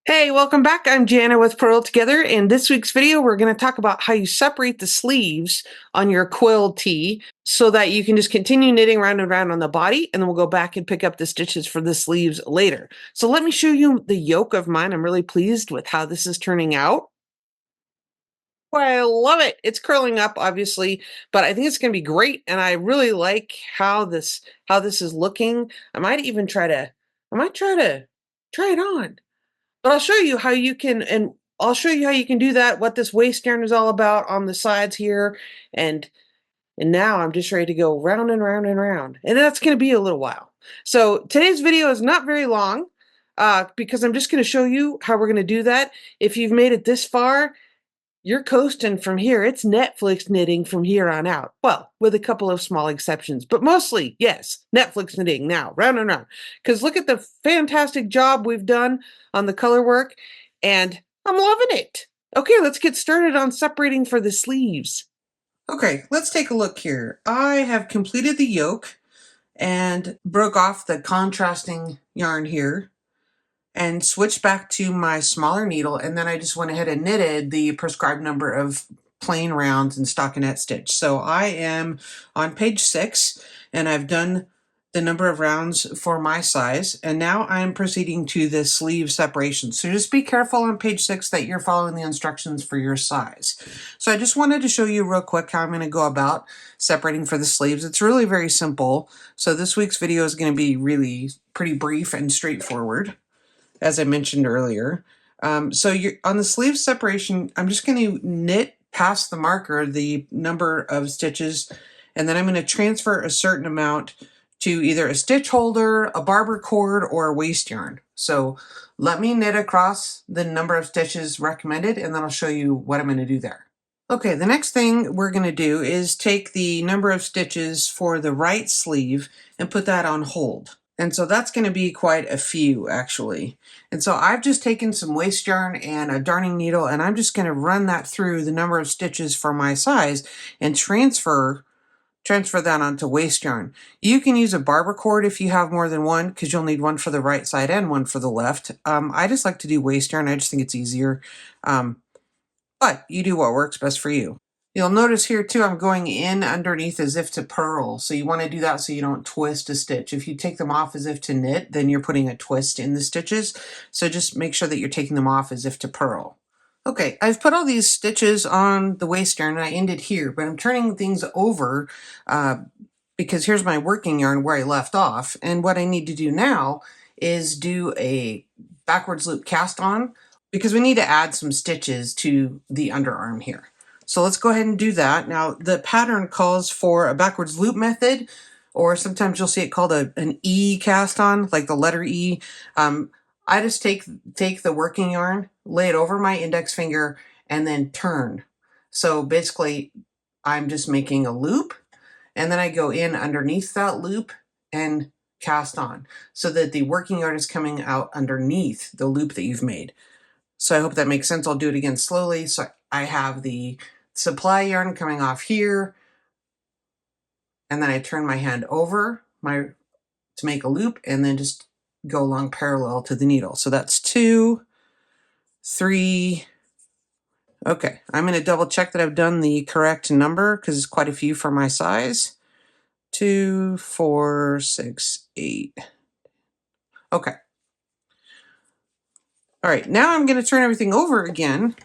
Hey, welcome back. I'm Jana with Purl Together. In this week's video, we're going to talk about how you separate the sleeves on your quill tee so that you can just continue knitting round and round on the body, and then we'll go back and pick up the stitches for the sleeves later. So let me show you the yoke of mine. I'm really pleased with how this is turning out. Well, I love it. It's curling up, obviously, but I think it's going to be great, and I really like how this is looking. I might try it on. But I'll show you how you can, and I'll show you how you can do that, what this waste yarn is all about on the sides here. And now I'm just ready to go round and round and round. And that's going to be a little while. So today's video is not very long because I'm just going to show you how we're going to do that. If you've made it this far, you're coasting from here. It's Netflix knitting from here on out. Well, with a couple of small exceptions, but mostly, yes, Netflix knitting now, round and round. Because look at the fantastic job we've done on the color work, and I'm loving it. Okay, let's get started on separating for the sleeves. Okay, let's take a look here. I have completed the yoke and broke off the contrasting yarn here and switched back to my smaller needle, and then I just went ahead and knitted the prescribed number of plain rounds and stockinette stitch. So I am on page 6, and I've done the number of rounds for my size, and now I'm proceeding to the sleeve separation. So just be careful on page 6 that you're following the instructions for your size. So I just wanted to show you real quick how I'm going to go about separating for the sleeves. It's really very simple. So this week's video is going to be really pretty brief and straightforward, as I mentioned earlier. So you're on the sleeve separation, I'm just going to knit past the marker the number of stitches, and then I'm going to transfer a certain amount to either a stitch holder, a barber cord, or a waste yarn. So let me knit across the number of stitches recommended, and then I'll show you what I'm going to do there. Okay, the next thing we're going to do is take the number of stitches for the right sleeve and put that on hold. And so that's going to be quite a few, actually. And so I've just taken some waste yarn and a darning needle, and I'm just going to run that through the number of stitches for my size and transfer that onto waste yarn. You can use a barber cord if you have more than one, because you'll need one for the right side and one for the left. I just like to do waste yarn. I just think it's easier. But you do what works best for you. You'll notice here too, I'm going in underneath as if to purl. So you want to do that so you don't twist a stitch. If you take them off as if to knit, then you're putting a twist in the stitches. So just make sure that you're taking them off as if to purl. Okay, I've put all these stitches on the waste yarn and I ended here, but I'm turning things over because here's my working yarn where I left off. And what I need to do now is do a backwards loop cast on, because we need to add some stitches to the underarm here. So let's go ahead and do that. Now the pattern calls for a backwards loop method, or sometimes you'll see it called an E cast on, like the letter E. I just take the working yarn, lay it over my index finger, and then turn. So basically I'm just making a loop, and then I go in underneath that loop and cast on so that the working yarn is coming out underneath the loop that you've made. So I hope that makes sense. I'll do it again slowly. So I have the supply yarn coming off here, and then I turn my hand over to make a loop, and then just go along parallel to the needle. So that's 2, 3. Okay, I'm going to double check that I've done the correct number because it's quite a few for my size. 2, 4, 6, 8. Okay. All right, now I'm going to turn everything over again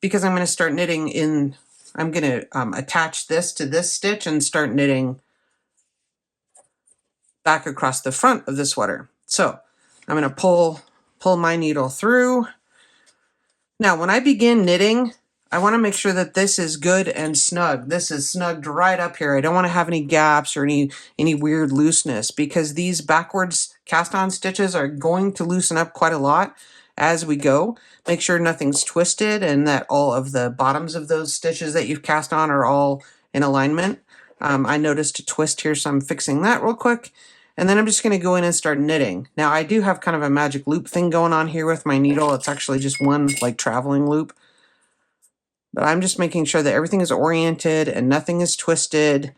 because I'm going to start knitting in. I'm going to attach this to this stitch and start knitting back across the front of the sweater. So I'm going to pull my needle through. Now, when I begin knitting, I want to make sure that this is good and snug. This is snugged right up here. I don't want to have any gaps or any weird looseness, because these backwards cast on stitches are going to loosen up quite a lot as we go. Make sure nothing's twisted and that all of the bottoms of those stitches that you've cast on are all in alignment. I noticed a twist here, so I'm fixing that real quick. And then I'm just going to go in and start knitting. Now I do have kind of a magic loop thing going on here with my needle. It's actually just one like traveling loop. But I'm just making sure that everything is oriented and nothing is twisted,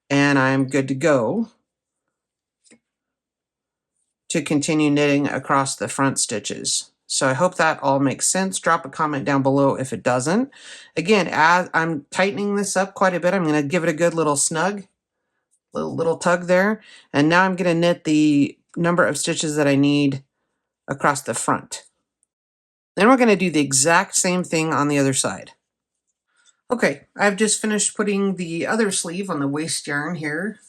and I'm good to go to continue knitting across the front stitches. So I hope that all makes sense. Drop a comment down below if it doesn't. Again, as I'm tightening this up quite a bit, I'm going to give it a good little snug, little tug there. And now I'm going to knit the number of stitches that I need across the front. Then we're going to do the exact same thing on the other side. Okay, I've just finished putting the other sleeve on the waist yarn here.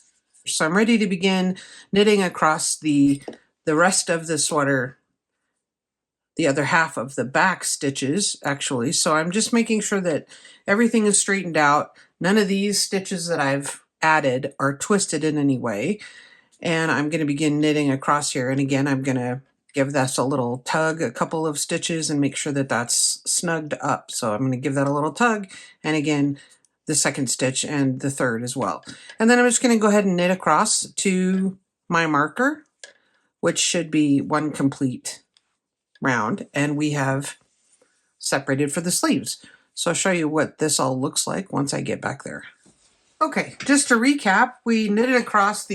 So I'm ready to begin knitting across the rest of the sweater, the other half of the back stitches actually. So I'm just making sure that everything is straightened out. None of these stitches that I've added are twisted in any way. And I'm going to begin knitting across here. And again, I'm going to give this a little tug, a couple of stitches, and make sure that that's snugged up. So I'm going to give that a little tug. And again, the second stitch and the third as well. And then I'm just going to go ahead and knit across to my marker, which should be one complete round. And we have separated for the sleeves. So I'll show you what this all looks like once I get back there. Okay, just to recap, we knitted across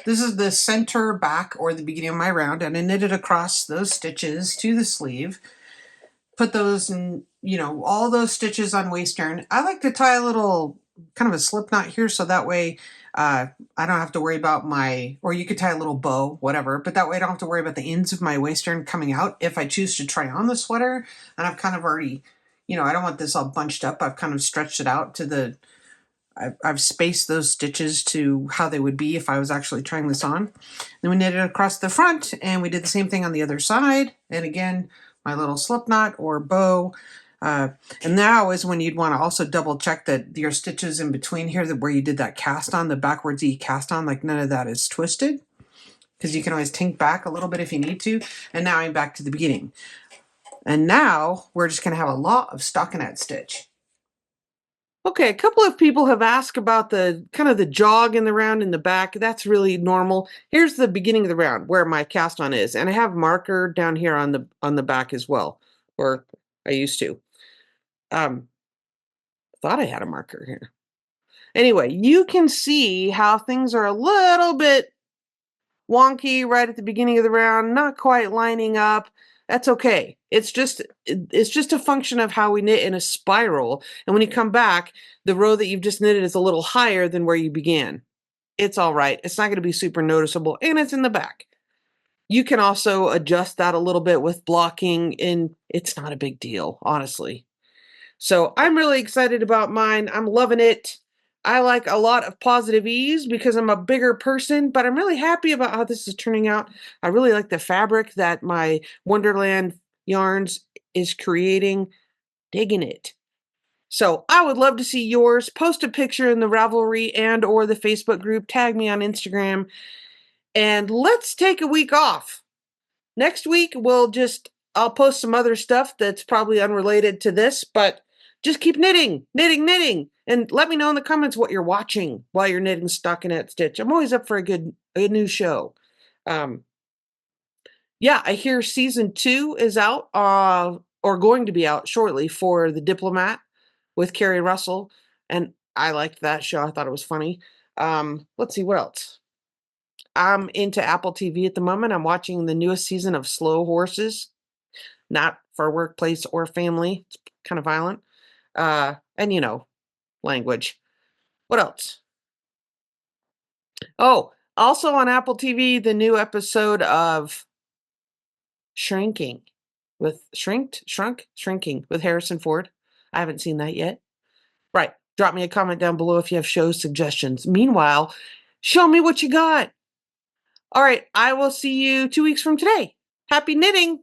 this is the center back or the beginning of my round, and I knitted across those stitches to the sleeve. Put those in, all those stitches on waist yarn. I like to tie a little kind of a slip knot here so that way I don't have to worry about or you could tie a little bow, whatever, but that way I don't have to worry about the ends of my waist yarn coming out if I choose to try on the sweater. And I've kind of already, I don't want this all bunched up. I've kind of stretched it out to I've spaced those stitches to how they would be if I was actually trying this on. Then we knitted across the front, and we did the same thing on the other side. And again, my little slip knot or bow. And now is when you'd want to also double check that your stitches in between here, where you did that cast on, the backwards E cast on, like none of that is twisted, because you can always tink back a little bit if you need to. And now I'm back to the beginning. And now we're just going to have a lot of stockinette stitch. Okay, a couple of people have asked about the kind of the jog in the round in the back. That's really normal. Here's the beginning of the round where my cast on is, and I have marker down here on the back as well, or I used to. Thought I had a marker here. Anyway, you can see how things are a little bit wonky right at the beginning of the round, not quite lining up. That's okay. It's just a function of how we knit in a spiral. And when you come back, the row that you've just knitted is a little higher than where you began. It's all right. It's not going to be super noticeable, and it's in the back. You can also adjust that a little bit with blocking, and it's not a big deal, honestly. So I'm really excited about mine. I'm loving it. I like a lot of positive ease because I'm a bigger person, but I'm really happy about how this is turning out. I really like the fabric that my Wonderland Yarns is creating. Digging it. So I would love to see yours. Post a picture in the Ravelry and or the Facebook group. Tag me on Instagram. And let's take a week off. Next week, I'll post some other stuff that's probably unrelated to this, but just keep knitting. And let me know in the comments what you're watching while you're knitting stockinette stitch. I'm always up for a new show. Yeah, I hear season 2 is out, or going to be out shortly for The Diplomat with Carrie Russell. And I liked that show. I thought it was funny. Let's see, what else? I'm into Apple TV at the moment. I'm watching the newest season of Slow Horses. Not for workplace or family. It's kind of violent. And language. What else? Oh, also on Apple TV, the new episode of Shrinking with Shrinking with Harrison Ford. I haven't seen that yet. Right. Drop me a comment down below if you have show suggestions. Meanwhile, show me what you got. All right. I will see you 2 weeks from today. Happy knitting.